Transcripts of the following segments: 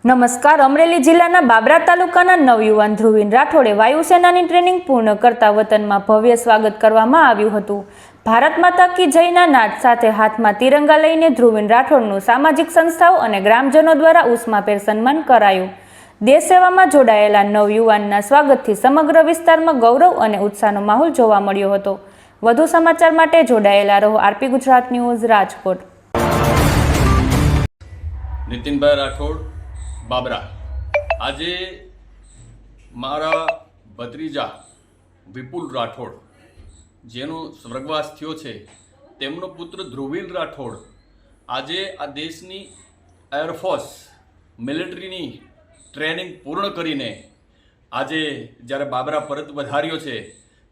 નમસ્કાર. અમરેલી જિલ્લાના બાબરા તાલુકાના નવયુવાન ધ્રુવીન રાઠોડે વાયુસેનાની ટ્રેનિંગ પૂર્ણ કરતા વતનમાં ભવ્ય સ્વાગત કરવામાં આવ્યું હતું. ભારત માતા કી જયના નાદ સાથે હાથમાં તિરંગા લઈને ધ્રુવીન રાઠોડનું સામાજિક સંસ્થાઓ અને ગ્રામજનો દ્વારા ઉષ્માભેર સન્માન કરાયું. દેશ સેવામાં જોડાયેલા નવયુવાનના સ્વાગતથી સમગ્ર વિસ્તારમાં ગૌરવ અને ઉત્સાહનો માહોલ જોવા મળ્યો હતો. વધુ સમાચાર માટે જોડાયેલા રહો આરપી ગુજરાત ન્યૂઝ રાજકોટ. નીતિનભાઈ રાઠોડ, બાબરા. આજે મારા ભત્રીજા વિપુલ રાઠોડ, જેનો સ્વર્ગવાસ થયો છે, તેમનો પુત્ર ધ્રુવીન રાઠોડ આજે આ દેશની એરફોર્સ મિલિટરીની ટ્રેનિંગ પૂર્ણ કરીને આજે જ્યારે બાબરા પરત વધાર્યો છે,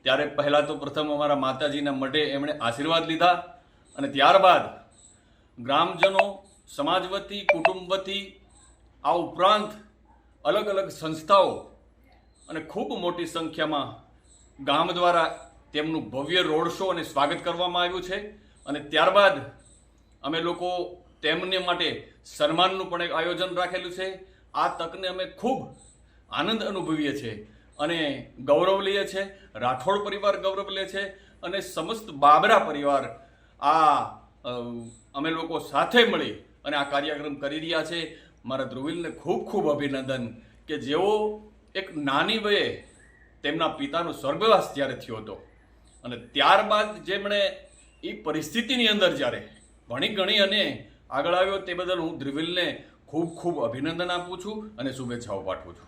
ત્યારે પહેલાં તો પ્રથમ અમારા માતાજીના મઢે એમણે આશીર્વાદ લીધા અને ત્યારબાદ ગ્રામજનો, સમાજ વતી, કુટુંબ વતી, આ ઉપરાંત અલગ અલગ સંસ્થાઓ અને ખૂબ મોટી સંખ્યામાં ગામ દ્વારા તેમનું ભવ્ય રોડ શો અને સ્વાગત કરવામાં આવ્યું છે. અને ત્યારબાદ અમે લોકો તેમને માટે સન્માનનું પણ એક આયોજન રાખેલું છે. આ તકને અમે ખૂબ આનંદ અનુભવીએ છીએ અને ગૌરવ લઈએ છીએ. રાઠોડ પરિવાર ગૌરવ લે છે અને સમસ્ત બાબરા પરિવાર અમે લોકો સાથે મળી અને આ કાર્યક્રમ કરી રહ્યા છે. મારા ધ્રુવીલને ખૂબ ખૂબ અભિનંદન કે જેઓ એક નાની વયે તેમના પિતાનો સ્વર્ગવાસ જ્યારે થયો હતો અને ત્યારબાદ જેમણે એ પરિસ્થિતિની અંદર જ્યારે ભણી ગણી અને આગળ આવ્યો, તે બદલ હું ધ્રુવીલને ખૂબ ખૂબ અભિનંદન આપું છું અને શુભેચ્છાઓ પાઠવું છું.